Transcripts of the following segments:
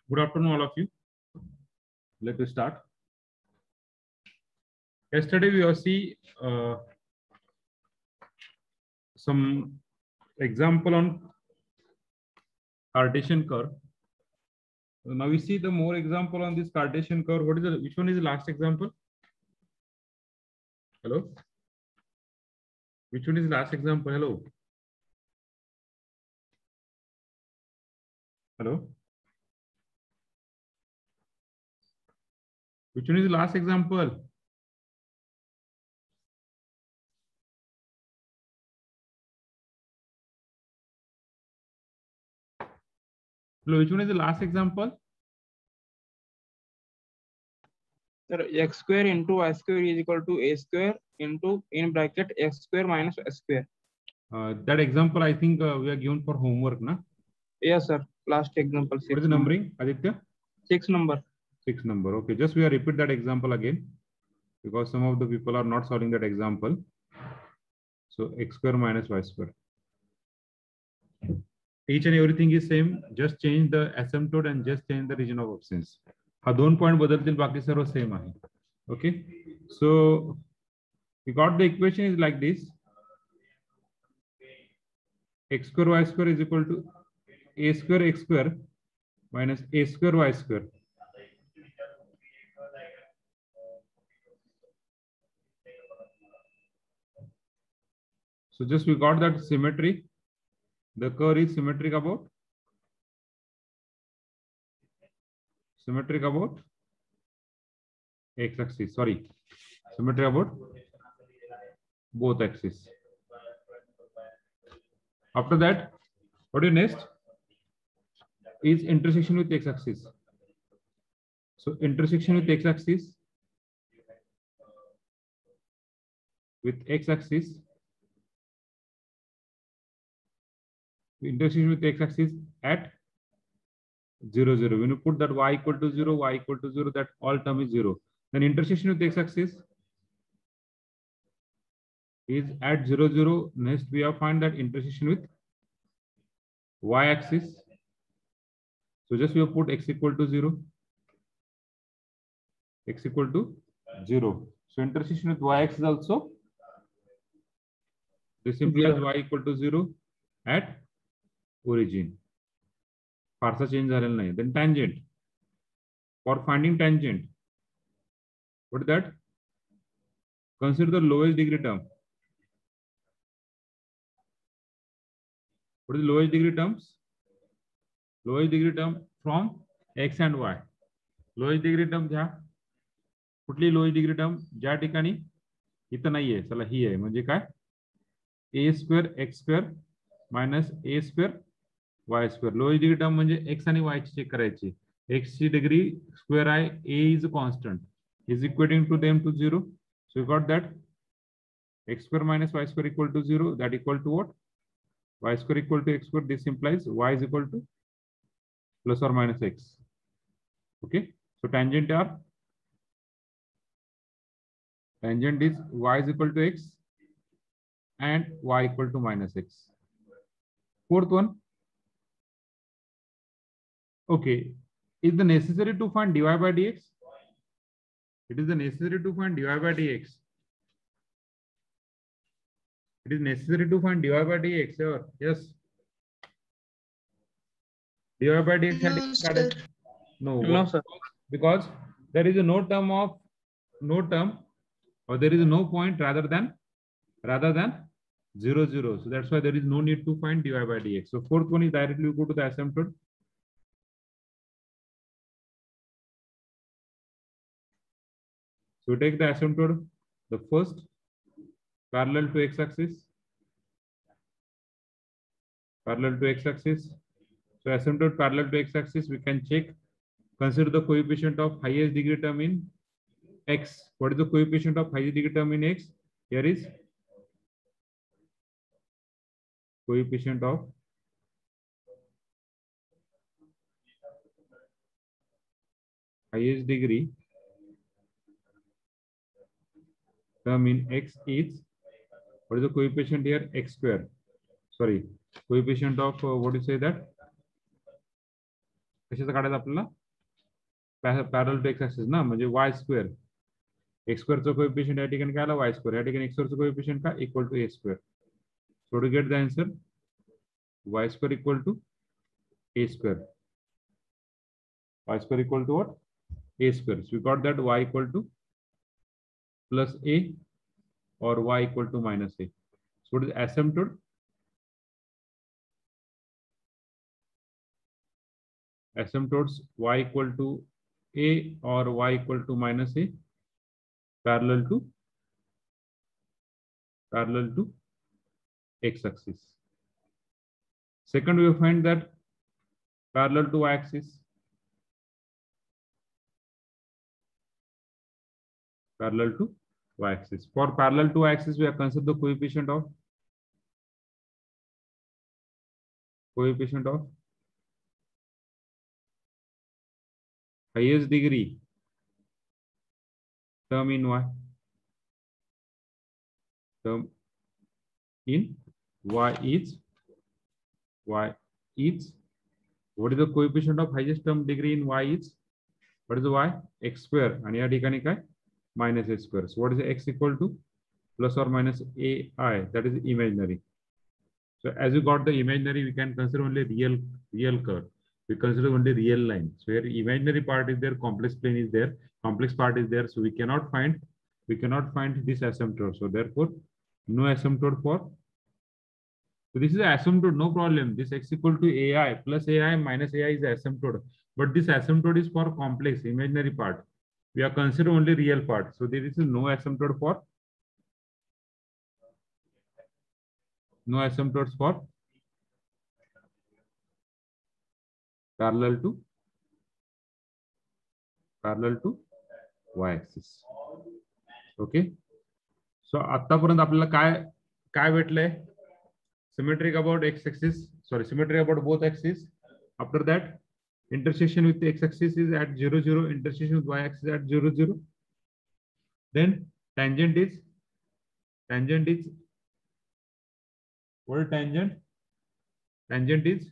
Good afternoon, all of you. Let us start. Yesterday we have see some example on Cartesian curve. Now we see the more example on this Cartesian curve. What is the which one is the last example? Hello. Which one is the last example? Hello. Hello. Which one is the last example? Hello, which one is the last example? Sir, x square into y square is equal to a square into in bracket x square minus s square. That example I think we are given for homework, na? Yes, sir. Last example. What is the numbering, Aditya? 6 number. 6 number. Okay, just we are repeat that example again because some of the people are not solving that example. So x square minus y square. Each and everything is same. Just change the asymptote and just change the region of absence. हा 2 point बदलतील बाकी सर्व same आहे. Okay, so we got the equation is like this. X square y square is equal to a square x square minus a square y square. So just we got that symmetry. The curve is symmetric about x axis. Sorry, symmetry about both axes. After that, what is next? Is intersection with x axis. So intersection with x axis intersection with x axis at 0, 0. When you put that y equal to 0, y equal to 0, that all term is 0. Then intersection with x axis is at 0, 0. Next, we have find that intersection with y axis. So just we have put x equal to 0. X equal to 0. So intersection with y axis also. This implies y equal to 0 at origin. फारसा change झालेला नाही. Then tangent. For finding tangent, what is that? Consider the lowest degree term. What is the lowest degree terms? Lowest degree term from x and y. Lowest degree term घ्या. कुठली lowest degree term ज्या ठिकाणी इथं नाहीये, चला ही आहे, म्हणजे काय? a square x square minus a square y square. Lowest degree term म्हणजे x आणि y ची चेक करायची. x ची डिग्री स्क्वेअर आहे, a is a constant, is equating to them to 0. So you got that x square minus y square equal to 0. That equal to what? Y square equal to x square. This implies y is equal to plus or minus x. Okay, so tangent is y is equal to x and y equal to minus x. Fourth one. Okay, is the necessary to find dy by dx? It is the necessary to find dy by dx. It is necessary to find dy by dx. Yes. dy by dx. No, sir. Because there is a no term or there is no point rather than 0, 0. So that's why there is no need to find dy by dx. So fourth one is directly go to the asymptote. So we take the asymptote, the first parallel to x axis. So asymptote parallel to x axis, we can check. Consider the coefficient of highest degree term in x. What is the coefficient of highest degree term in x? Here is coefficient of highest degree term in x is, what is the coefficient here? X square. Sorry, coefficient of what do you say that? कशाचं काढायचं आपल्याला, parallel to x axis ना, म्हणजे Y square. X स्क्वेअरचं coefficient या ठिकाणी काय आला, वाय स्क्वेअर. या ठिकाणी एक्स स्क्वेअरचं कोएफिशियंट काय, equal to A square. So to get the answer Y square equal to A square. Y square equal to what? A square. So we got that y equal to plus a or y equal to minus a. So what is asymptote? Asymptotes y equal to a or y equal to minus a parallel to x axis. Second, we will find that parallel to y axis. Parallel to y axis. For parallel to y axis, we have considered the coefficient of highest degree term in y. Term in y is what is the coefficient of highest term degree in y is, what is the y, x square, and या ठिकाणी काय, minus a square. So what is the x equal to, plus or minus ai, that is imaginary. So as we got the imaginary, we can consider only real curve. We consider only real line. So here imaginary part is there, complex plane is there, complex part is there. So we cannot find this asymptote. So therefore, no asymptote for. So this is asymptote, no problem. This x equal to ai plus ai minus ai is asymptote. But this asymptote is for complex, imaginary part. We are considering only real part. So there is no asymptote for. No asymptotes for parallel to y axis. Okay. So आतापर्यंत आपल्याला काय भेटलंय, symmetric about x axis, sorry, symmetric about both axes. After that, intersection with the x axis is at 0, 0, intersection with y axis at 0, 0. Then tangent is what is tangent? Tangent is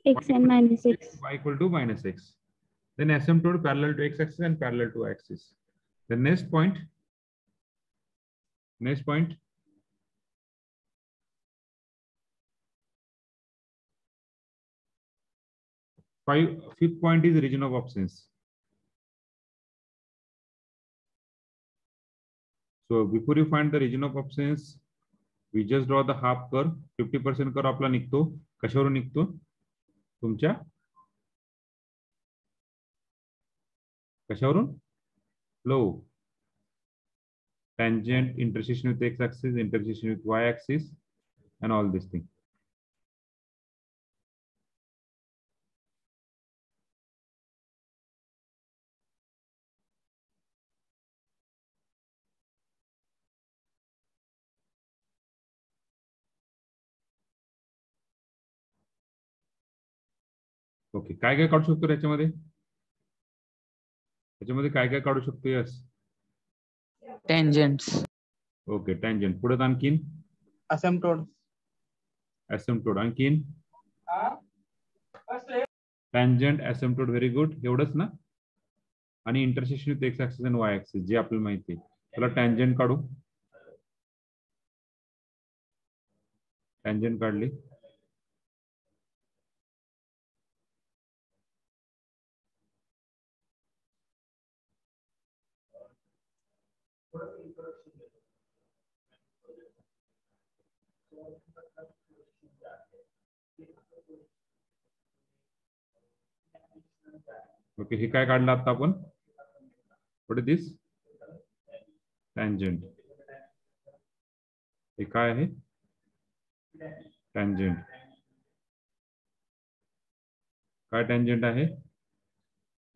x and minus x. Y equal to minus x. Then asymptote parallel to x axis and parallel to y axis. The next point. Fifth point is region of absence. So before you find the region of absence, we just draw the half curve. 50% curve आपला निघतो. कशावरून निघतो? तुमच्या कशावरून? Flow. Tangent, intersection with x axis, intersection with y axis, and all these things. Okay, काय काय काढू शकतो याच्यामध्ये? काय काढू शकतो? Yes, tangents. Okay, tangent. पुढे आणखीन asymptote आणखीन टँजंट, असिम्प्टोट. Very good. एवढंच ना? आणि इंटरसेक्शन विथ एक्स ऍक्सिस आणि वाय ऍक्सिस जे आपल्याला माहिती आहे. त्याला टँजंट काढू. टँजंट काढली. ओके, हे काय काढलं आता आपण? What is this? टँजंट. हे काय आहे? टँजंट. काय टँजंट आहे?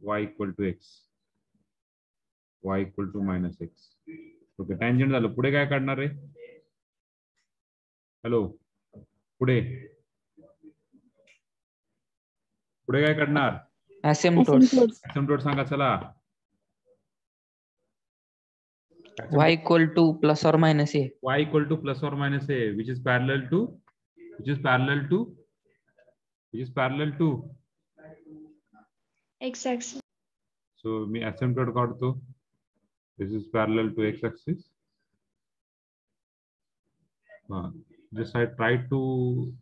y equal to X, y equal to minus X. Okay, tangent झालं. पुढे काय काढणार आहे? हॅलो, पुढे काय काढणार? asymptotes. asymptote सांगा चला. y equal to plus or minus a. Y equal to plus or minus a, which is parallel to x-axis. So me asymptote काढतो. This is parallel to x-axis. Just I try to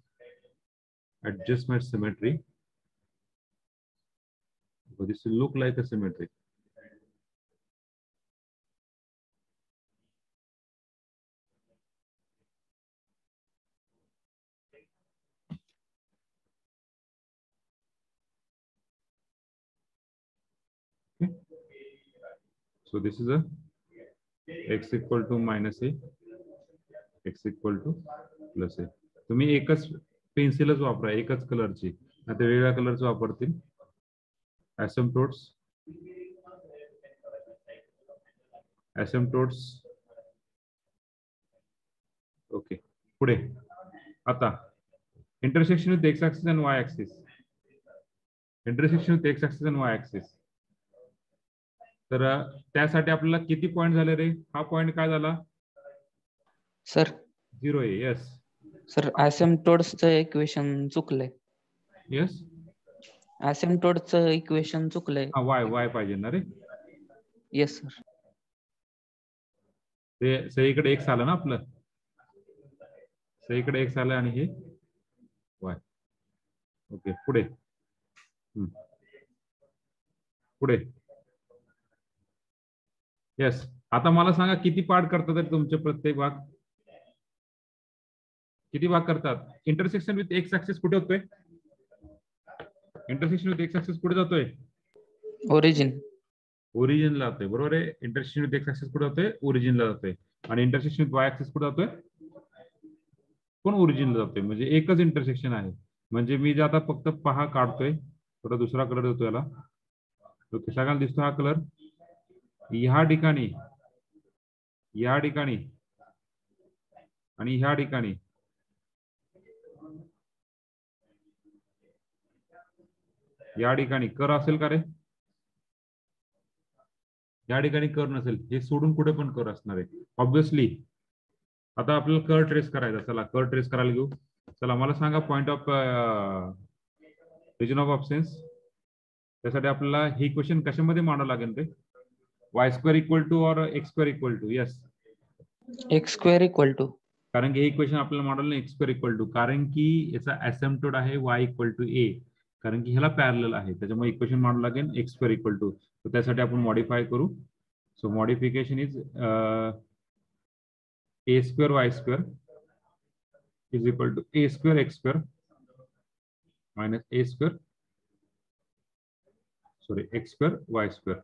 adjust my symmetry, but this will look like a symmetry. Okay. So this is a x equal to minus a, x equal to plus a. तुम्ही एकच पेन्सिलच वापरा, एकच कलरची, आता वेगळ्या कलरच वापरतील. asymptotes. Okay, पुढे आता intersection with x axis and Y axis. Intersection with x axis and Y axis. तर त्यासाठी आपल्याला किती पॉइंट झाले रे? हा पॉइंट काय झाला सर? 0 आहे. यस सर, asymptoteचं इक्वेशन चुकलंय. यस, asymptoteचं इक्वेशन चुकलंय. हा वाय वाय पाहिजे ना रे. Yes sir. ते सगळीकडे एक्स आलं ना आपलं, सगळीकडे एक्स आलं आणि हे वाय. ओके, पुढे पुढे. यस, आता मला सांगा किती पार्ट करतात तुमचे प्रत्येक भाग? किती भाग करतात? इंटरसेक्शन विथ एक्स ऍक्सिस कुठे होतोय? इंटरसेक्शन विथ एक्स ऍक्सिस कुठे जातोय? ओरिजिनला जातोय. बरोबर आहे. इंटरसेक्शन विथ एक्स ऍक्सिस कुठे जातोय? ओरिजिनला जातोय. आणि इंटरसेक्शन विथ वाय ऍक्सिस कुठे जातोय? पण ओरिजिनला जातोय. म्हणजे एकच इंटरसेक्शन आहे. म्हणजे मी जे आता फक्त पहा काढतोय, थोडा दुसरा कलर देतो याला. तो सगळ्यांना दिसतो हा कलर. ह्या ठिकाणी, या ठिकाणी आणि ह्या ठिकाणी या ठिकाणी कर असेल का रे? या ठिकाणी कर नसेल. हे सोडून कुठे पण कर असणार आहे ऑब्विसली. आता आपल्याला कर ट्रेस करायचा. चला कर ट्रेस करायला घेऊ. चला मला सांगा point of region of absence. त्यासाठी आपल्याला ही क्वेश्चन कशामध्ये मांडावं लागेल रे? Y square equal to or X square equal to? Yes, X square equal to. कारण की हे इक्वेशन आपल्याला मांडवलं ना एक्स स्क्वेअर इक्वल टू, कारण की याचा असिम्प्टोट आहे वाय इक्वल टू ए, कारण की ह्याला पॅरलल आहे. त्याच्यामुळे इक्वेशन मांडावं लागेल एक्स स्क्वेअर इक्वल टू. तर त्यासाठी आपण मॉडिफाय करू. So modification is A square Y square is equal to A square X square minus A square, sorry X square Y square.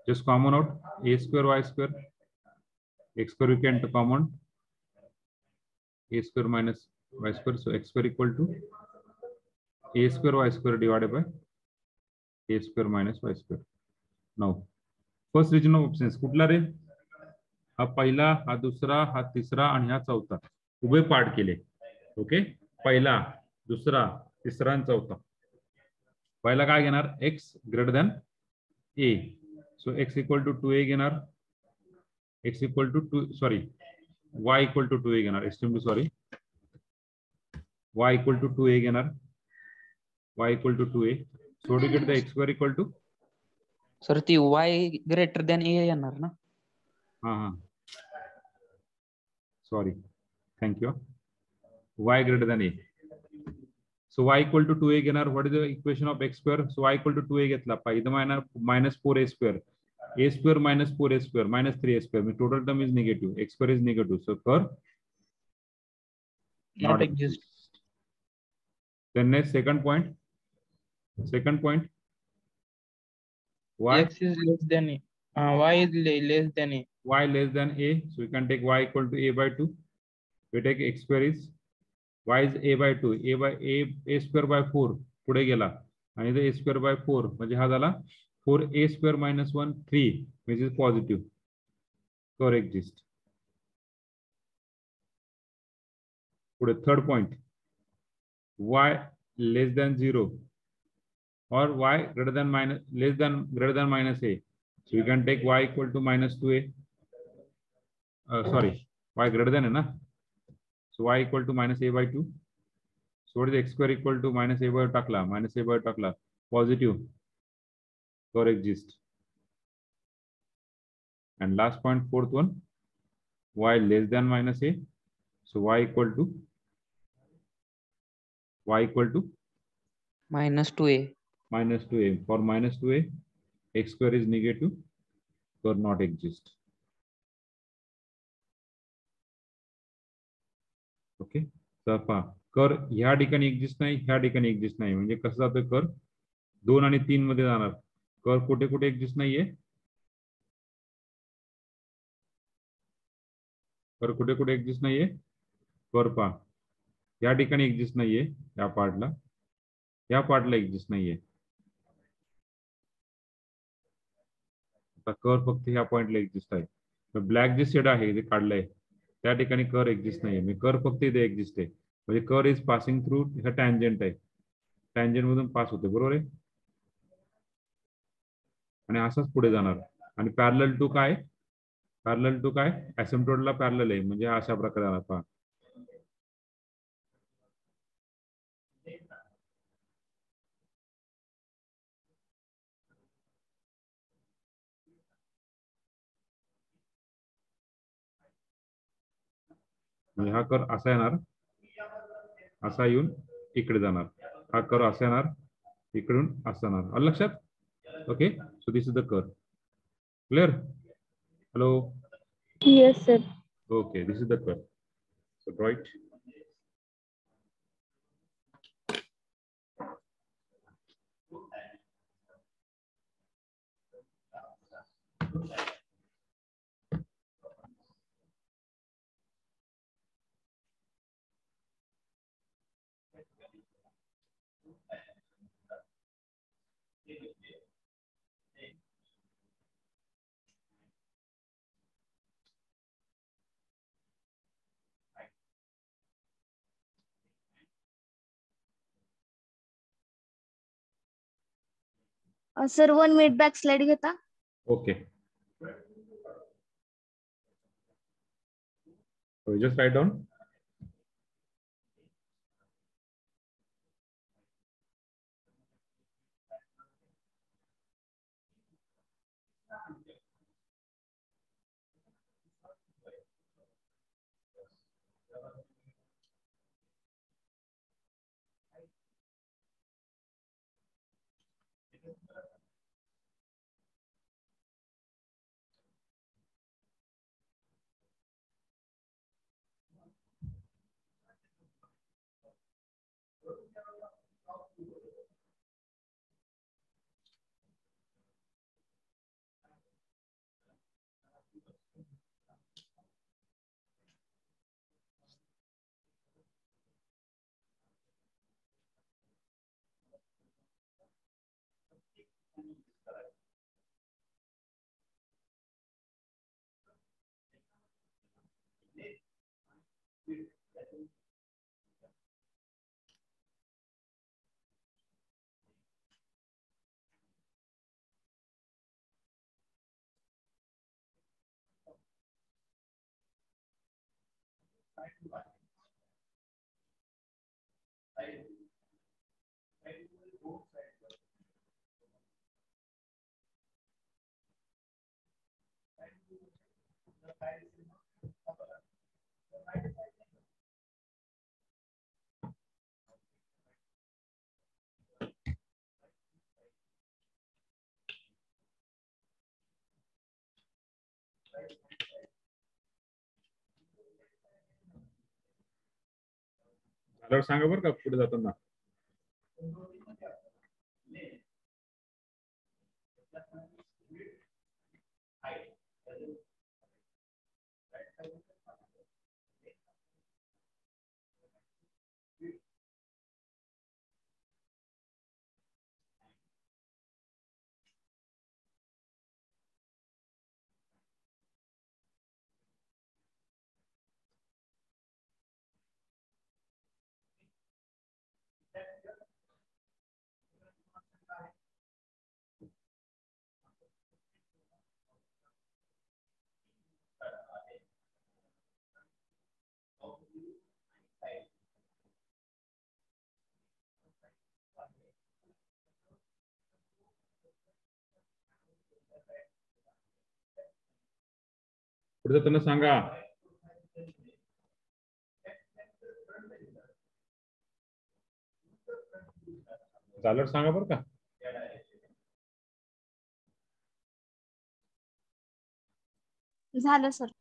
Just common out a square y square, x square we can common, a square minus y square, so x square equal to a square y square divided by a square minus y square. Now first region of options कुठला रे? हा पहिला, हा दुसरा, हा तिसरा आणि हा चौथा. उभे पार्ट केले. ओके, पहिला, दुसरा, तिसरा आणि चौथा. पहिला काय घेणार? x greater than a. So x equal to 2a घेणार, x equal to 2, sorry, y equal to 2a घेणार, extremely sorry, y equal to 2a घेणार, y equal to 2a. So to get the x square equal to, sir ती y greater than a येणार ना? हाँ sorry, thank you. Y greater than a. So y equal to 2a घेणार. What is the equation of x square? So y equal to 2a घेतला पाहिजे, minus 4a square, a square minus 4a square minus 3a square. My total term is negative. X square is negative. So curve not exist. Then next second point. Second point. Y. X is less than a. Y is less than a. Y less than a. So we can take y equal to a by 2. We take x square is y is a by 2. A by a square by 4. पुढे गेला आणि a square by 4 म्हणजे हा झाला 4a square minus 1 3, which is positive. Curve exists. पुढे third point. Y less than 0 or y greater than minus less than greater than minus a. So we can take y equal to minus 2a. Sorry y greater than है ना, so y equal to minus a by 2. So what is x square equal to minus a by टाकला, minus a by टाकला, positive or exist. And last point, fourth one, y less than minus a, so y equal to minus 2a. minus 2a. For minus 2a, x square is negative, or not exist. Okay, तर पहा कर ह्या ठिकाणी exist नाही, ह्या ठिकाणी exist नाही, म्हणजे कसं जातोय कर 2 आणि 3 मध्ये जाणार. कर कुठे कुठे एक्झिस्ट नाहीये, कर कुठे कुठे एक्झिस्ट नाहीये, कर पहा या ठिकाणी एक्झिस्ट नाहीये, या पार्टला एक्झिस्ट नाहीये. आता कर फक्त ह्या पॉइंटला एक्झिस्ट आहे. ब्लॅक जे शेड आहे जे काढलंय त्या ठिकाणी कर एक्झिस्ट नाहीये, मी कर फक्त इथे एक्झिस्ट आहे, म्हणजे कर इज पासिंग थ्रू ह्या टँजंट आहे, टँजंट मधून पास होते, बरोबर आहे. आणि असंच पुढे जाणार. आणि पॅरलल टू काय, ऍसिम्प्टोटला पॅरलल आहे, म्हणजे अशा प्रकारे जाणार. पहा म्हणजे हा कर असा येणार, असा येऊन इकडे जाणार, हा कर असा येणार, इकडून असा येणार. आलं लक्षात? Okay, so this is the curve. Clear? Hello? Yes, sir. Okay, this is the curve. So draw it. Sir, 1 minute back slide घेता. Okay, so just write down. झाल्यावर सांगा बरं का पुढे जाताना. पुढे जाताना सांगा. झालं सांगा बरं का. झालं सर.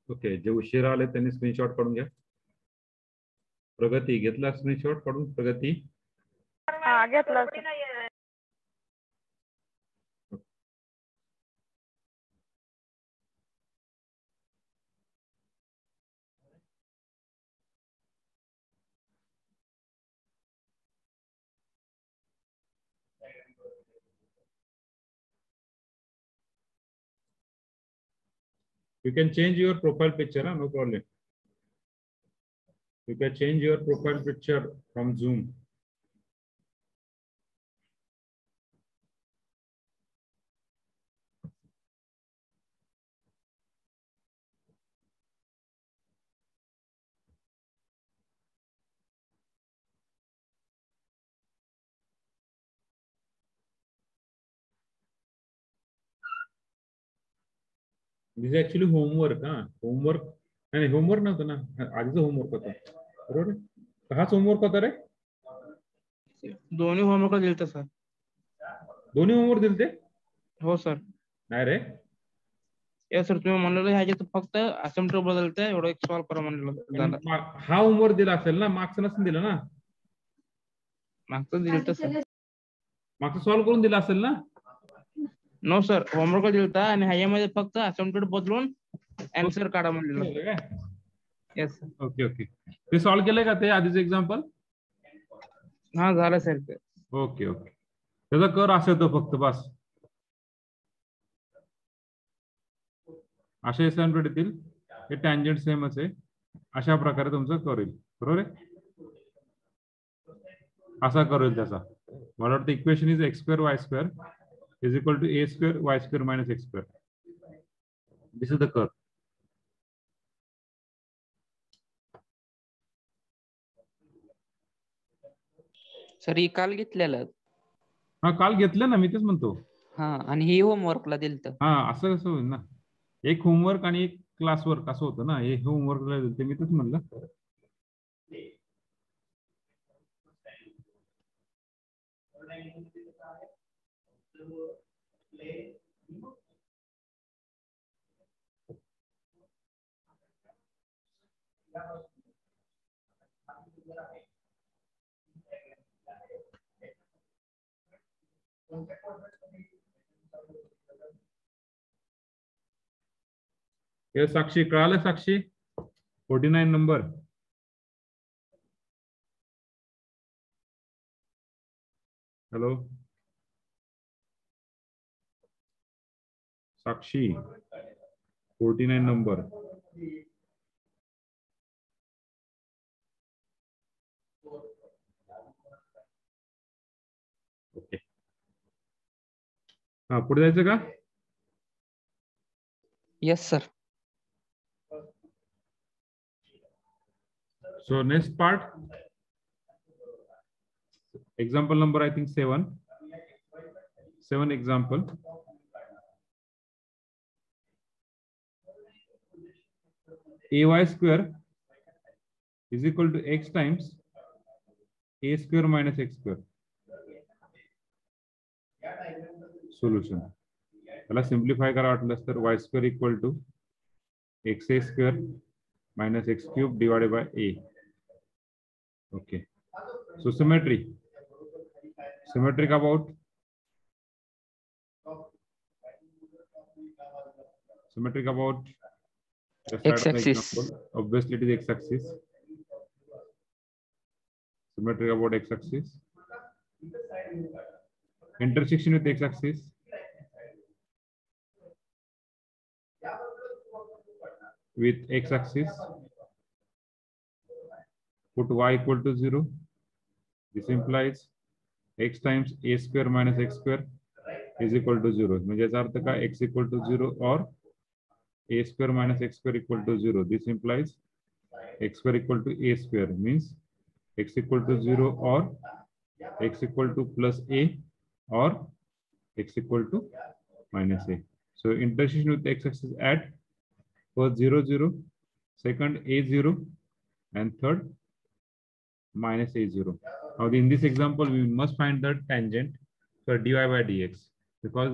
ओके, जे उशिरा आले त्यांनी स्क्रीनशॉट काढून घ्या. प्रगती घेतला स्क्रीनशॉट काढून. प्रगती हा घेतला sir. You can change your profile picture, no problem. You can change your profile picture from Zoom. This is actually homework. Homework. नाही होमवर्क नव्हतं ना, आधीचं होमवर्क होतं बरोबर. हाच होमवर्क होता रे. दोन्ही होमवर्क दिलते सर. दोन्ही होमवर्क दिलते. हो सर. नाही रे. या सर तुम्ही म्हणलेलं ह्याच्यात फक्त असेंब्ली बदलते एवढं एक सॉल्व करा म्हणलेलं. हा होमवर्क दिला असेल ना, मार्क्स नसून दिला ना. मागचं दिलतं सर. मार्क्स सॉल्व करून दिला असेल ना. नो सर, होमवर्क दिलता आणि ह्याच्यामध्ये फक्त असेंब्ली बदलून आन्सर काढा म्हणलेलं. Yes sir. ओके ओके, ते सॉल्व केलंय का ते आधीच एक्झाम्पल. हा झालं सर ते. ओके ओके, त्याचा कर असेल तो फक्त बस. अशा असाइनमेंट येतील, हे टँजंट सेमच आहे. अशा प्रकारे तुमचं करेल बरोबर आहे. असा करेल त्याचा. मला वाटतं equation is X square Y square is equal to A square Y square minus X square. This is the curve. Sir ही काल घेतलेलं. हा काल घेतलं ना, मी तेच म्हणतो. हा, आणि ही होमवर्कला दिलतं. हा असं कसं होईल ना, एक होमवर्क आणि एक क्लास वर्क असं होतं ना. हे होमवर्कला दिलते, मी तेच म्हणलं. हे साक्षी कळालं. साक्षी 49 नंबर. हॅलो साक्षी 49 नंबर. ओके, हा पुढे जायचं का. Yes sir. So next part, example number I think 7 example. Ay square is equal to x times a square minus x square. Solution. त्याला सिम्प्लिफाय करा वाटलंस तर y square equal to xa square minus x cube divided by a. Okay, so symmetric about Symmetric about the side of the X-axis. example. Obviously, it is x-axis. Symmetric about x-axis. Intersection with x-axis. With x-axis. Put y equal to 0. This implies x times a square minus x square is equal to 0. म्हणजे याचा अर्थ काय x equal to 0 or a square minus x square equal to 0. This implies x square equal to a square means x equal to 0 or x equal to plus a or x equal to minus a. So intersection with x-axis at first 0 0, second a 0, and third minus a 0. Now in this example we must find the tangent for dy by dx because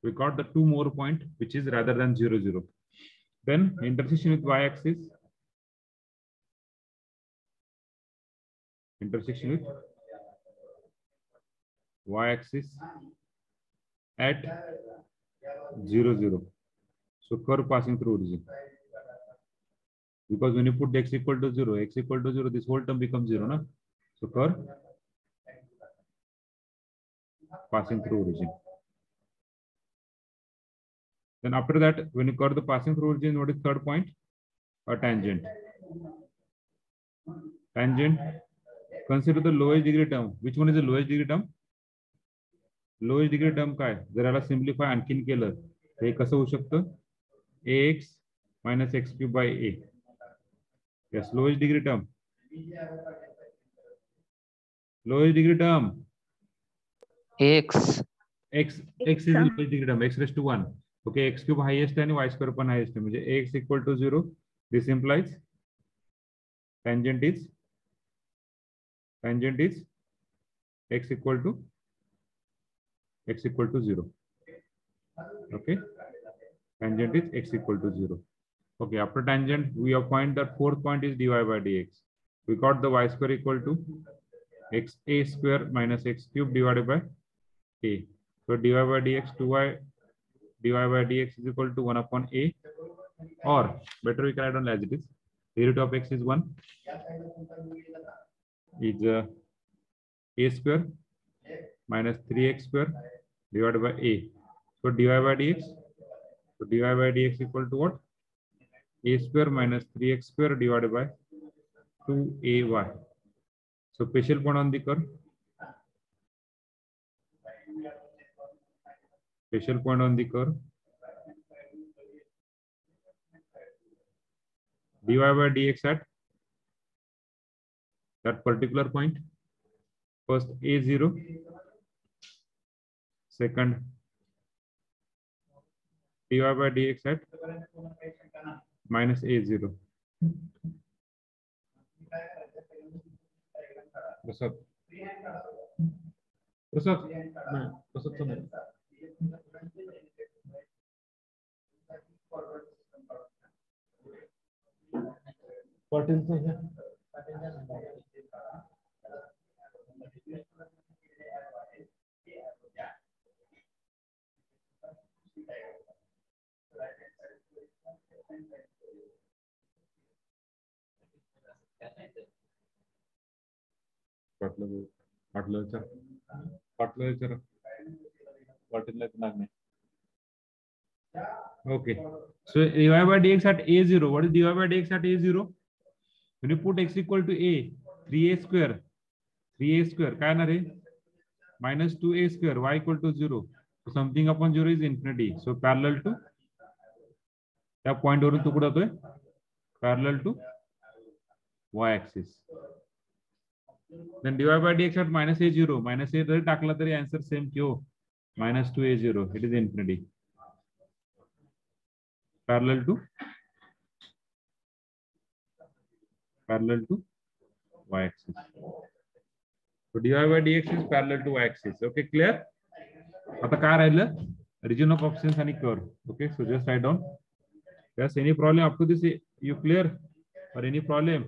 we got the two more point which is rather than 0 0. Then intersection with y-axis. Intersection with y-axis at 0 0. So curve passing through origin. Because when you put x equal to 0, this whole term becomes 0, na? So curve passing through origin. Then after that, when you curve the passing through origin, what is third point? A tangent. Tangent. Consider the lowest degree term. Which one is the lowest degree term? Lowest degree term काय? जर याला simplify आणखीन केलं, हे कसं होऊ शकतं? ax minus x cube by a. Yes, lowest degree term. Lowest degree term. X. X is the lowest degree term. X raised to 1. Okay, x cube highest and y square पण highest. म्हणजे ax equal to 0. This implies tangent is x equal to 0. Okay, tangent is x equal to 0. Okay, after tangent we have find that fourth point is dy by dx. We got the y square equal to x a square minus x cube divided by a. So dy by dx 2y dy by dx is equal to 1 upon a, or better we can write on as it is. The root of x is 1 is a square minus 3x square divided by a. So dy by dx equal to what? A square minus 3x square divided by 2ay. So special point on the curve. Special point on the curve. Dy by dx at that particular point. First a0, second dy by dx at minus a0. Prasad. Okay, so dy by dx at a0. What is dy by dx at a0? When you put x equal to a, 3a square काय ना रे? Minus 2a square, y equal to 0. So something upon 0 is infinity. So parallel to त्या point वरून तू कुठे जातोय? Parallel to y-axis. Then dy by dx at minus a0. Minus a जरी टाकला तरी answer same क्यों? Minus 2a0. It is infinity. Parallel to y-axis. So dy by dx is parallel to y-axis. Okay, clear? आता काय राहिलं? Region of options आणि curve. Okay, so just write down. Yes, any problem up to this? You clear? Or any problem?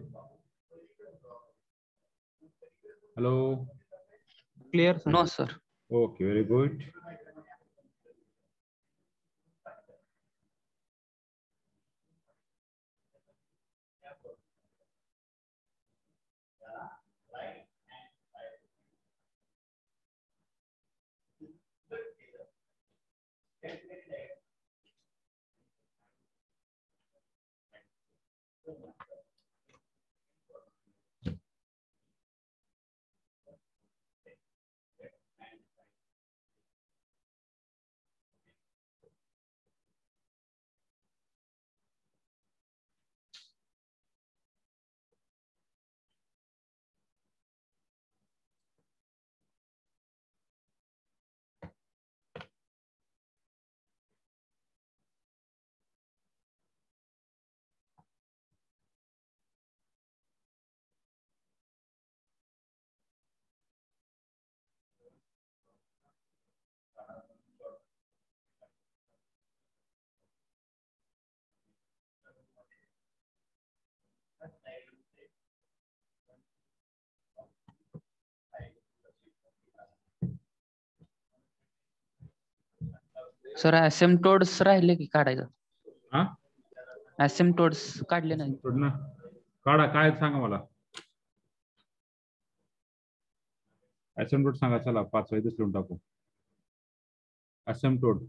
Hello? Clear, sir. No, sir. Okay, very good. Sir asymptotes राहिले की काढायचं? हा असिम्प्टोड्स काढले नाही. सोड ना, काढा. काय सांगा मला. असिम्प्टोड सांगा. चला 5 वाजता लिहून टाकू. असिम्प्टोड.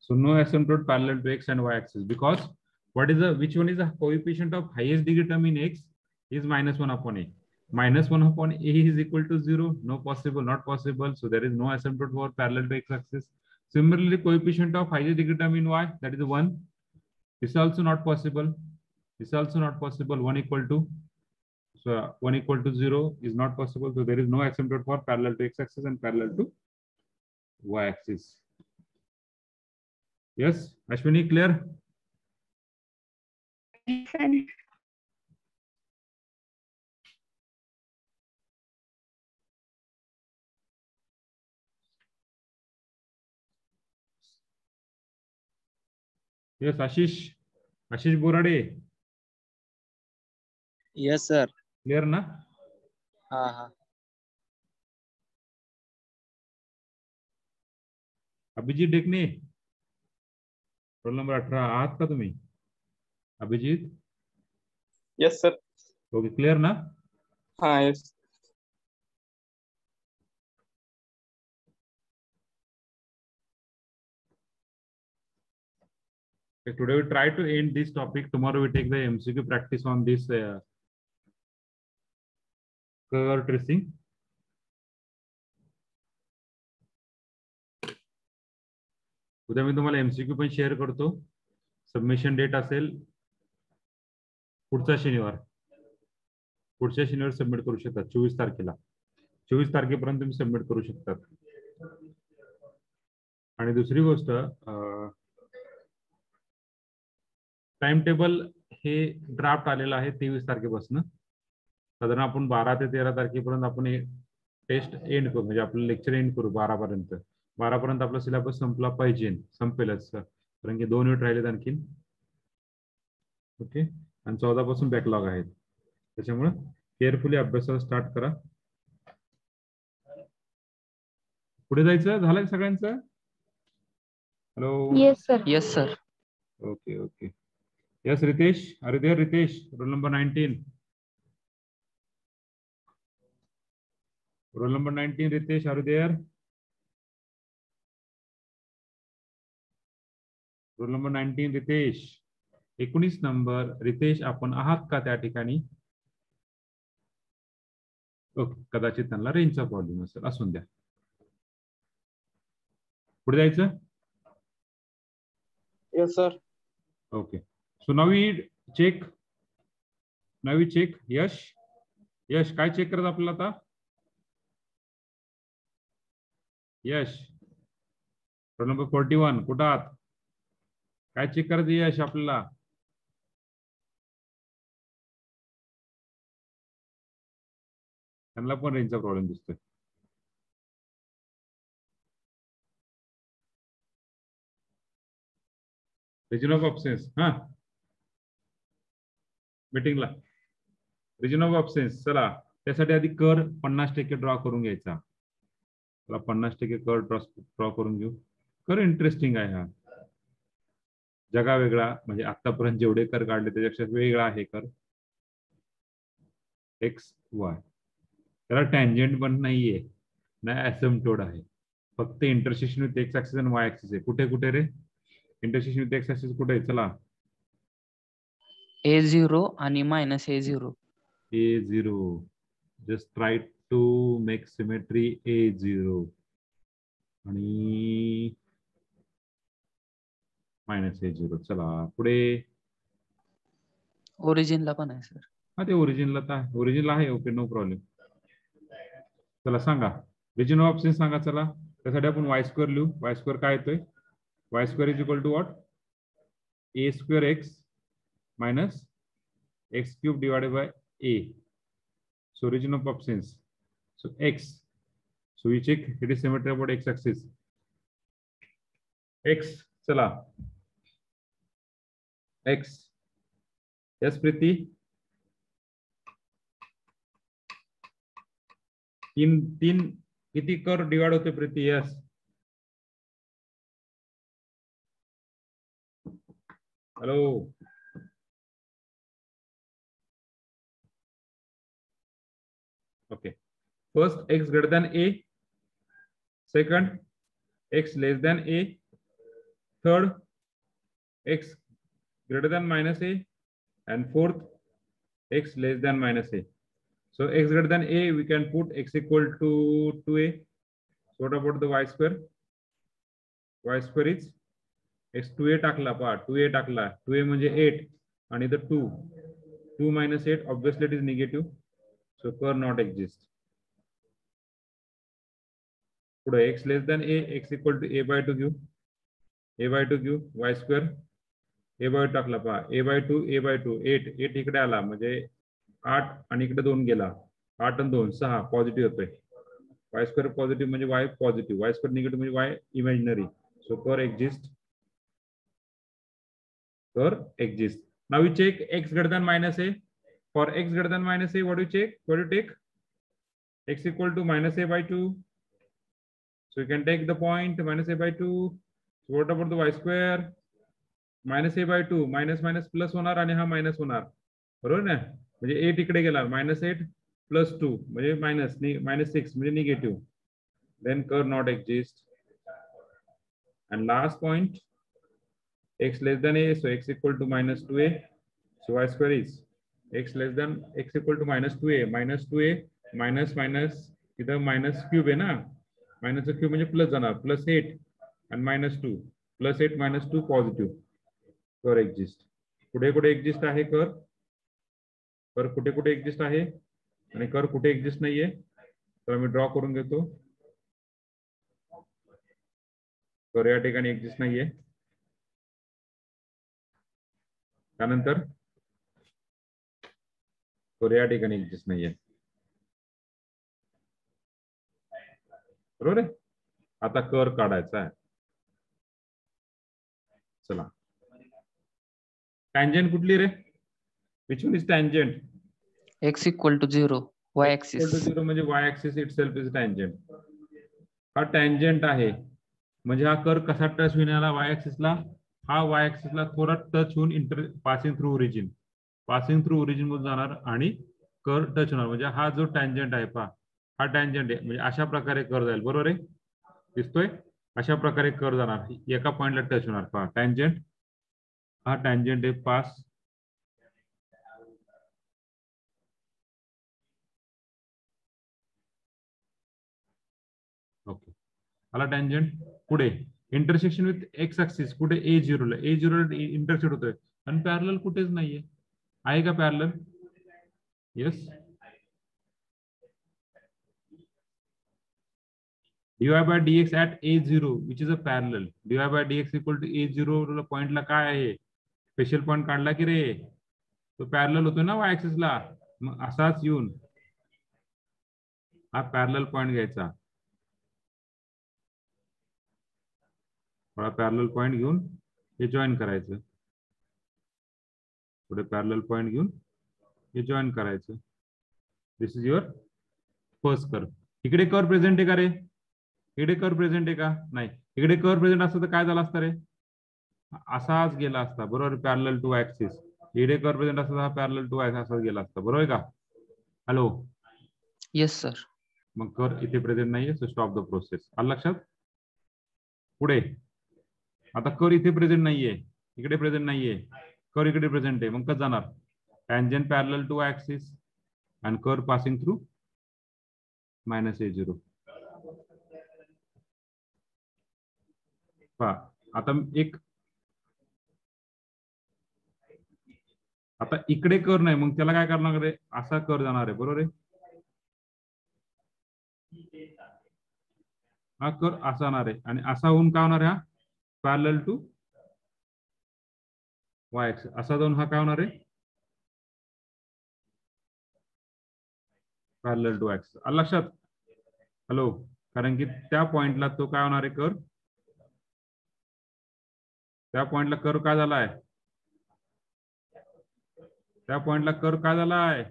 So no asymptote parallel to x and y axis, because which one is the coefficient of highest degree term in x is -1 upon a. -1 upon a is equal to 0. No possible, not possible. So there is no asymptote for parallel to x axis. Similarly, coefficient of highest degree term in y, that is 1. This is also not possible. This is also not possible. 1 equal to, so 1 equal to 0 is not possible. So there is no asymptote for parallel to x axis and parallel to y axis. Yes, Ashwini, clear? Yes, Ashish Borade. Yes, sir. Clear na? हाँ. Abhijit डेकणे, roll number 18 आहात का तुम्ही? Abhijit? Yes, sir. Okay, clear ना? हाँ, yes. Okay, today we try to end this topic. Tomorrow we take the MCQ practice on this curve tracing. उद्या मी तुम्हाला MCQ पण share करतो. सबमिशन डेट असेल पुढचा शनिवार. पुढच्या शनिवार सबमिट करू शकतात. 24 तारखेला. 24 तारखेपर्यंत तुम्ही सबमिट करू शकतात. आणि दुसरी गोष्ट, टाइम टेबल हे ड्राफ्ट आलेलं आहे 23 तारखेपासून. साधारण आपण 12 ते 13 तारखेपर्यंत आपण हे टेस्ट एंड करू, म्हणजे आपलं लेक्चर एंड करू 12 पर्यंत. 12 पर्यंत आपला सिलेबस संपला पाहिजे, संपेलच, कारण की 2 युनिट राहिलेत आणखीन. ओके, आणि 14 पासून बॅकलॉग आहेत. त्याच्यामुळे केअरफुली अभ्यासाला स्टार्ट करा. पुढे जायचं झालं सगळ्यांचं? Hello. Yes sir. Yes sir. Okay okay. Yes Ritesh, अरे there Ritesh, roll number 19. Roll number 19 Ritesh, are you there? Roll number 19 Ritesh. 19 number Ritesh, आपण आहात का त्या ठिकाणी? ओके, कदाचित त्यांना रेंजचा प्रॉब्लेम असेल, असून द्या. पुढे जायचं? Yes, sir. Okay. So now we check. Now we check. Yash काय चेक करत आपल्याला आता? यश, रोल नंबर 41 कुठं आहात? काय चेक करायचं यश आपल्याला? त्यांना पण रेंजचा प्रॉब्लेम दिसतोय. Reason of absence. हा, मीटिंगला रिजन ऑफ ऑब्सेन्स. चला, त्यासाठी आधी कर 50% ड्रॉ करून घ्यायचा. चला 50% कर ड्रॉ करून घेऊ. कर इंटरेस्टिंग आहे हा. जगा वेगळा, म्हणजे आतापर्यंत जेवढे कर काढले त्याच्यापेक्षा वेगळा आहे कर एक्स वाय. त्याला टँजंट पण नाहीये ना ऍसिम्प्टोट आहे, फक्त इंटरसेक्शन विथ एक्स ऍक्सिस आणि वाय ऍक्सिस आहे. कुठे कुठे रे इंटरसेक्शन विथ एक्स ऍक्सिस कुठे आहे? चला A0 आणि -A0. A0. Just try to make symmetry A0 आणि -A0. चला पुढे. ओरिजिनला पण आहे सर. हा ते ओरिजिनला आहे. Okay, no problem. चला सांगा रिजन ऑफ ऑप्शन सांगा. चला त्यासाठी आपण वाय स्क्वेअर लिहू. वाय स्क्वेअर काय येतोय? Y square is equal to what? A square x minus x cube divided by a. So origin of options. So x. So we check it is symmetry about x axis. X. चला x. Yes Preeti. तीन किती कर divide होते Preeti? Yes. Hello. Okay. First, x greater than a. Second, x less than a. Third, x greater than minus a. And fourth, x less than minus a. So x greater than a, we can put x equal to 2a. So what about the y square? Y square is x 2a टाकला पहा 2a टाकला 2a म्हणजे 8 आणि the 2 minus 8 obviously it is negative. So curve not exist. पुढे x less than a, x equal to a by 2 घेऊ. a by 2 घेऊ. y square a by 2 टाकला पहा a by 2 8 इकडे आला म्हणजे 8 आणि इकडे 2 गेला 8 आणि 2 6 पॉझिटिव्ह होतोय. y square पॉझिटिव्ह म्हणजे y positive, y square negative म्हणजे y imaginary. So curve exist. Now we check x greater than minus a. For x greater than minus a, what do you check? What do you take? X equal to minus a by 2. So you can take the point minus a by 2. So what about the y square? Minus a by 2. Minus plus होणार आणि हा minus होणार. बरोबर ना? म्हणजे 8 इकडे गेला -8 plus 2 म्हणजे -6 म्हणजे negative. Then curve not exist. And last point, x less than a, so x equal to minus 2a. So y square is x equal to minus 2a minus इधर माइनस क्यूब है ना, minus cube म्हणजे plus जाणार +8 आणि -2 +8 -2 positive. कर exist. कुठे कुठे exist आहे कर कुठे कुठे एक्झिस्ट आहे आणि कर कुठे एक्झिस्ट नाहीये. तर मी ड्रॉ करून घेतो. कर या ठिकाणी एक्झिस्ट नाहीये. त्यानंतर कर या ठिकाणी एक्झिस्ट नाहीये. बरोबर आहे. आता कर काढायचा आहे. चला टँजंट कुठली रे? Which one is tangent? x equal to 0 y axis. 0 म्हणजे y axis itself is tangent. हा टँजंट आहे म्हणजे हा कर कसा टच होईल याला y axis ला? हा y axis ला थोडा टच होऊन पासिंग थ्रू ओरिजिन मध्ये जाणार आणि कर टच होणार. म्हणजे हा जो टँजंट आहे पहा, हा टँजंट आहे म्हणजे अशा प्रकारे कर जाईल. बरोबर आहे, दिसतोय? अशा प्रकारे कर जाणार, एका पॉइंटला टच होणार. पहा टँजंट, हा टँजंट आहे पास. ओके, आला टँजंट. पुढे इंटरसेक्शन विथ एक्स ऍक्सिस कुठे? A0 ला इंटरसेक्ट होतोय आणि पॅरलल कुठेच नाहीये. आहे का parallel? Yes. dy by dx at A0 which is a parallel. dy by dx equal to A0 पॉइंटला काय आहे? स्पेशल पॉइंट काढला की रे? तो पॅरलल होतो ना y ऍक्सिस ला. मग असाच येऊन हा पॅरलल पॉइंट घ्यायचा. थोडा पॅरलल पॉइंट घेऊन हे जॉईन करायचं. पुढे पॅरलल पॉइंट घेऊन हे जॉईन करायचं. This is your first curve. इकडे कर्व प्रेझेंट आहे का रे? इकडे कर्व प्रेझेंट आहे का? नाही. इकडे कर्व प्रेझेंट असतं तर काय झालं असतं रे? असाच गेला असता बरोबर, पॅरलल टू ऍक्सिस. इकडे कर्व प्रेझेंट असता हा पॅरलल टू ऍक्सिस असाच गेला असता, बरोबर आहे का? Hello, yes sir. मग कर इथे प्रेझेंट नाहीये, सो स्टॉप द प्रोसेस. आलं लक्षात? पुढे आता कर इथे प्रेझेंट नाहीये, इकडे प्रेझेंट नाहीये, कर इकडे प्रेझेंट आहे, मग कसं जाणार? Tangent parallel to axis and curve passing through -a0. पहा आता आता इकडे कर नाही, मग त्याला काय करणार आहे? असा कर जाणार आहे, बरोबर आहे? हा कर असा जाणार आहे आणि असा होऊन काय होणार आहे? हा पॅरलल टू वाय ऍक्सिस असा जाऊन हा काय होणार आहे? Parallel to axis. आलं लक्षात? हॅलो, कारण की त्या पॉइंटला तो काय होणार आहे? कर त्या पॉइंटला कर काय झाला आहे? त्या पॉइंटला कर काय झाला आहे?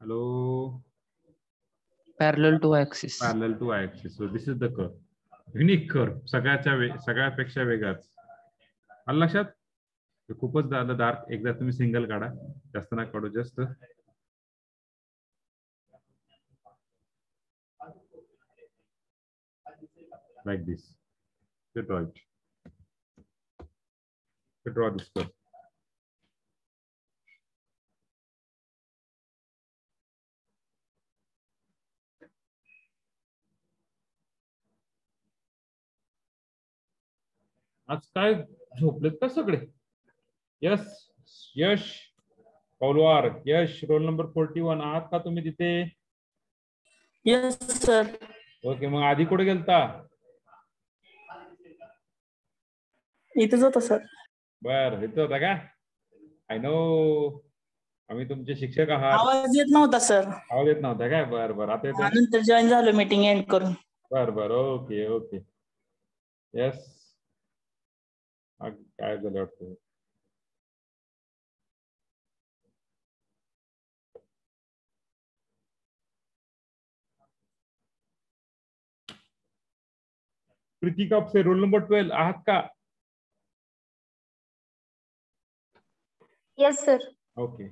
Hello, parallel to axis. Parallel to axis. So this is the curve, unique curve, सगळ्यापेक्षा वेगळाच. आलं लक्षात? खूपच झालं डार्क. एकदा तुम्ही सिंगल काढा, जास्त ना काढू, just like this. You draw it. You draw this curve. आज काय झोपलेत का सगळे? यस यश पौलवार, यश रोल नंबर 41 आहात का तुम्ही तिथे? Yes sir. ओके, मग आधी कुठे गेलता? इथेच होता सर. बर, इथं होता का? आय नो, आम्ही तुमचे शिक्षक आहात. आवाज येत नव्हता सर. आवाज येत नव्हता काय? बर बर, आता येतो. नंतर जॉईन झालो मीटिंग एंड करून. बर बर, ओके ओके. यस, काय झालं वाटतं? प्रीतिका से रोल नंबर 12 आहात का? Yes sir. ओके.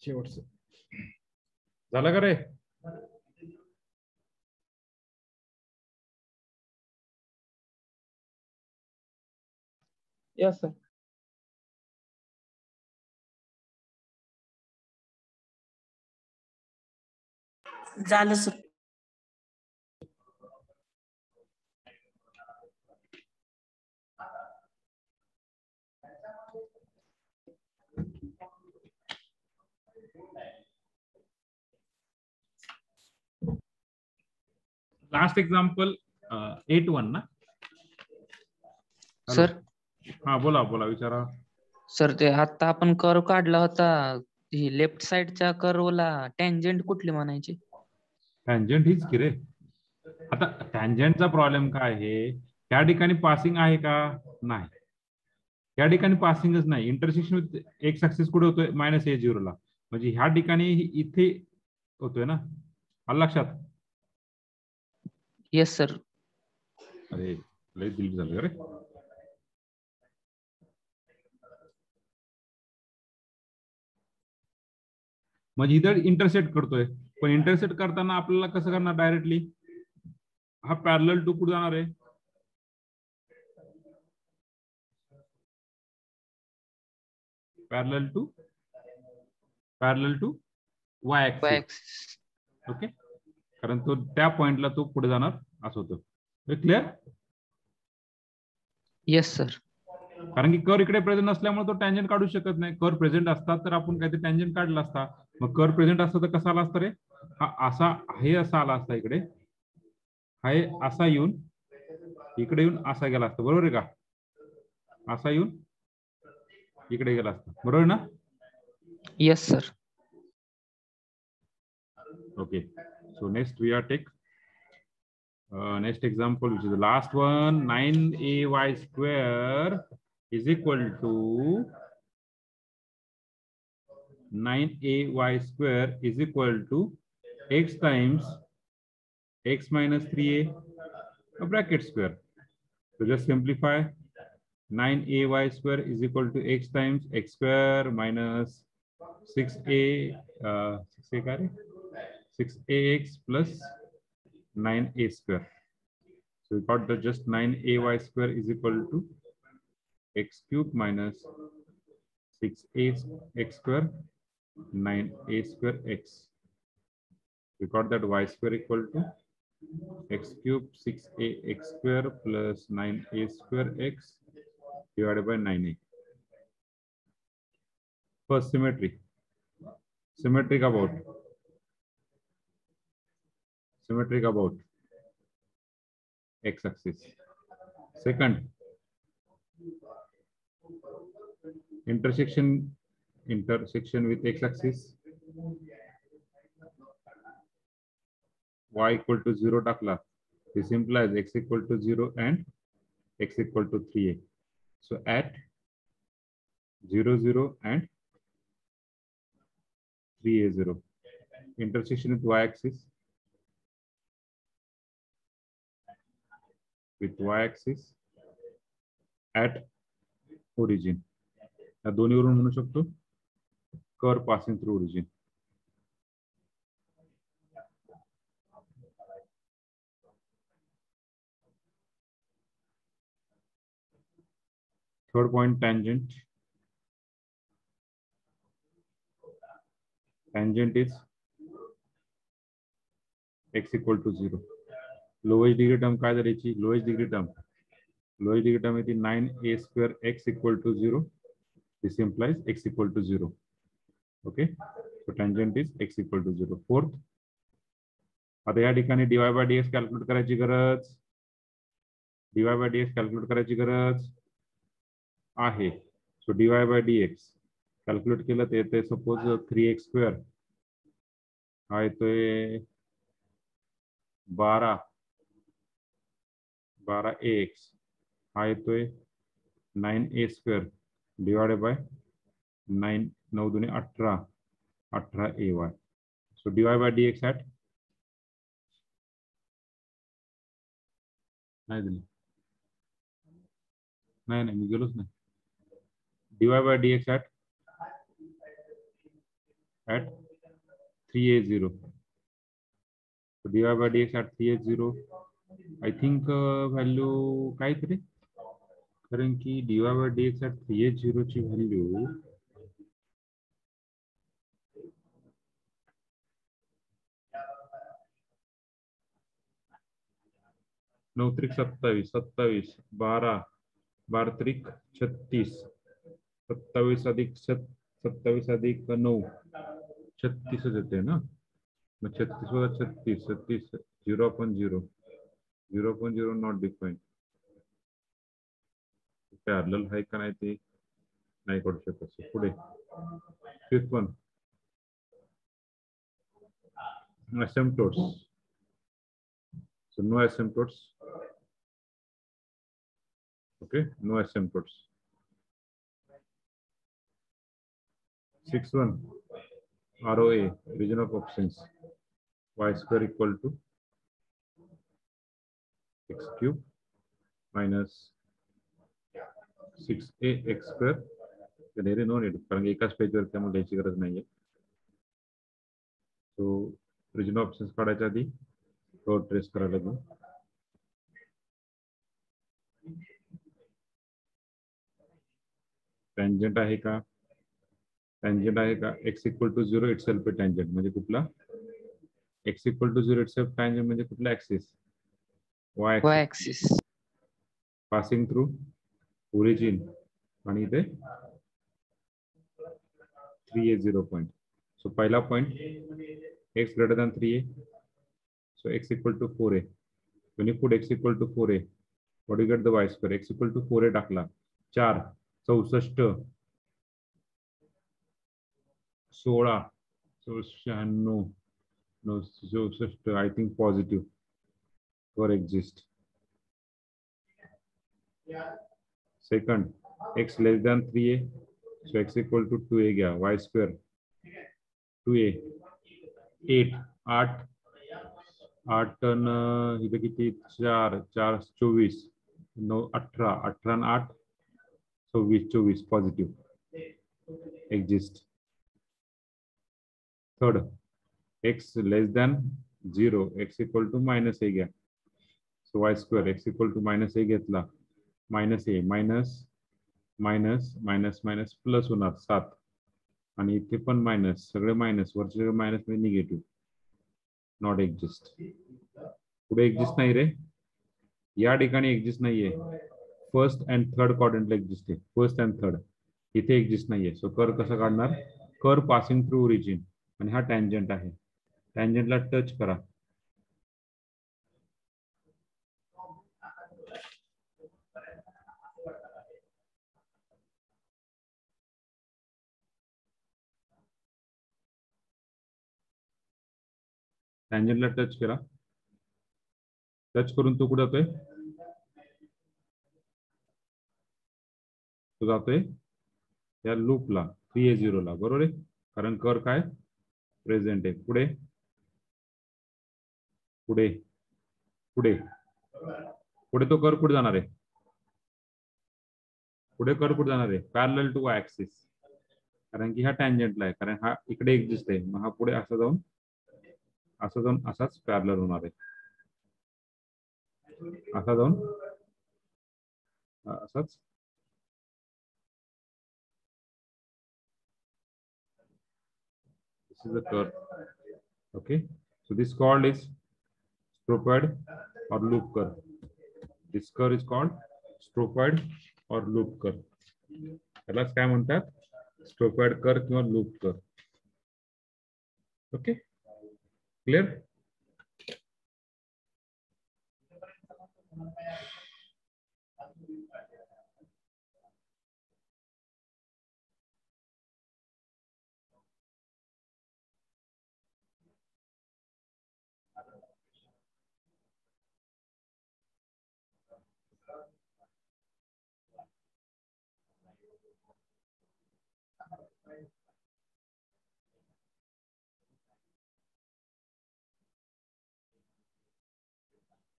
शेवटचं झालं का रे? Yes, sir. झालं सर. लास्ट एक्झाम्पल 8-1 ना? सर हा बोला बोला विचारा. सर ते आता आपण कर्व काढला होता, ही लेफ्ट साइडच्या कर्वला टँजंट कुठली म्हणायची? टँजंट हीच की रे. आता टँजंटचा प्रॉब्लेम काय आहे, त्या ठिकाणी पासिंग आहे का? नाही, या ठिकाणी पासिंगच नाही. इंटरसेक्शन विथ एक्स ऍक्सिस कुठे होतोय? -a0 ला. म्हणजे ह्या ठिकाणी इथे होतोय ना, आलं लक्षात? Yes sir. अरे लय दिल झालं रे. म्हणजे इथं इंटरसेक्ट करतोय, पण इंटरसेक्ट करताना आपल्याला कसं करणार? डायरेक्टली हा पॅरलल टू कुठे जाणार आहे? Parallel to Y axis. Okay, कारण तो त्या पॉइंटला तो पुढे जाणार असं होतं. क्लिअर? Yes sir. कारण की कर इकडे प्रेझेंट असल्यामुळे तो टँजंट काढू शकत नाही. कर प्रेझेंट असतात तर आपण काहीतरी टँजंट काढला असता. मग कर प्रेझेंट असता तर कसा आला असता रे? हा असा, हे असा आला असता इकडे, हा असा येऊन इकडे येऊन असा गेला असता, बरोबर आहे का? असा येऊन इकडे गेला असता, बरोबर ना? Yes sir. Okay, so next we are take next example, which is the last one. 9ay square is equal to 9ay square is equal to x times x minus 3a, a bracket square. So just simplify. 9ay square is equal to x times x square minus 6a 6ax plus 9a square. So we got the just 9ay square is equal to x cube minus 6a x square 9a square x. We got that y square equal to x cube 6a x square plus 9a square x divided by 9a. First, symmetry. Symmetric about x-axis. Second, intersection with x-axis. Y equal to 0 takla. This implies x equal to 0 and x equal to 3a. So at 0, 0 and 3a 0. Intersection with y-axis. With y-axis at origin. या दोन्हीवरून म्हणू शकतो curve passing through origin. Third point, tangent. Tangent is x equal to 0. Lowest degree term काय धरायची? Lowest degree term येते 9a square x equal to 0. This implies x equal to 0. Okay, so tangent is x equal to 0. Fourth, आता या ठिकाणी dy by dx calculate करायची गरज आहे. सो dy by dx calculate केलं तर येते सपोज 3x स्क्वेअर हा येतोय 12ax हा येतोय 9a स्क्वेअर डिवाइडेड बाय 9 9 दुने 18 18ay. So dy by dx at नाही दिली, नाही मी गेलोच नाही. dy by dx at at 3a0. So dy by dx at 3a0. I think value काय तरी, कारण की dy by dx at 3a0 ची व्हॅल्यू नऊ त्रिक 27, 27, 12, 12 त्रिक 36, 27 अधिक 27 अधिक 9, 36 येते ना. मग 36 वजा 36, 36, 0.0, 0.0 नॉट डिफाईन्ड. पॅरलल आहे का नाही ते नाही करू शकत. पुढे fifth one, asymptotes. So no asymptotes. Okay, no asymptotes. 6-1, ROA, region of options, y square equal to x cube minus 6ax square. There is no need, कारण एकाच पेजवर त्यामुळे द्यायची गरज नाहीये. सो region of options काढायच्या आधी तो ट्रेस करायला लागेल. टँजंट आहे का, टँजंट आहे का, x equal to 0 itself tangent म्हणजे कुठला, x equal to 0 itself tangent म्हणजे कुठला axis, y axis. Passing through origin आणि इथे 3a0 पॉइंट. सो पहिला point x greater than 3a, so x equal to 4a. when you put x equal to 4a, what do you get the y square, x equal to 4a टाकला, 4, 64, 16, 96, 64, I think positive for exist. Second, x less than 3a, so x equal to 2a गया, y square 2a, 8, 8 ton इथे किती, 4, 4, 24, 9, 18, 18, 8, 24, 24 positive exist. Third, x less than 0, x equal to minus a घ्या, so y square x equal to minus a घेतला, minus a, minus minus minus minus plus होणार 7, आणि इथे पण minus, सगळे minus, वरचे सगळे मायनस म्हणजे निगेटिव्ह, नॉट एक्झिस्ट. पुढे एक्झिस्ट नाही रे, या ठिकाणी एक्झिस्ट नाहीये. फर्स्ट अँड थर्ड क्वाड्रंटला एक्झिस्ट आहे, फर्स्ट अँड थर्ड, इथे एक्झिस्ट नाहीये. सो कर कसा काढणार, कर पासिंग थ्रू ओरिजिन, आणि हा टँजंट आहे, टँजंटला टच करा. टँजंटला टच करा, टच करून तो कुठे जातोय, तो जातोय या लूपला 3a0 ला, बरोबर आहे, कारण कर काय प्रेझेंट आहे. पुढे पुढे पुढे पुढे तो कर कुठे जाणार आहे, पुढे कर कुठे जाणार आहे, पॅरलल टू वाय ऍक्सिस, कारण की हा टँजंटला आहे, कारण हा इकडे एक्झिस्ट आहे, मग हा पुढे असा जाऊन असाच पॅरलल होणार आहे, असा जाऊन असाच. This is a curve. Okay, so this called is stropoid or loop curve. This curve is called stropoid or loop curve. त्यालाच काय म्हणतात, stropoid curve किंवा loop curve. Okay, clear?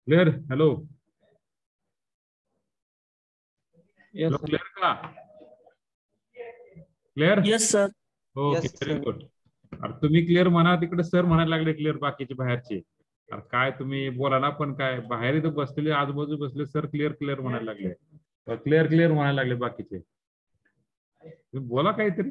Clear? Hello. Yes, Hello, sir. clear का? Clear? Yes, sir. Okay, Yes, very sir. good. अरे तुम्ही clear म्हणा, तिकडे sir म्हणायला लागले क्लिअर, बाकीचे बाहेरचे. अरे काय तुम्ही बोला ना, पण काय बाहेर इथं बसलेले, आजूबाजू बसले सर क्लिअर क्लिअर म्हणायला लागले, क्लिअर क्लिअर म्हणायला लागले बाकीचे. तुम्ही बोला काहीतरी.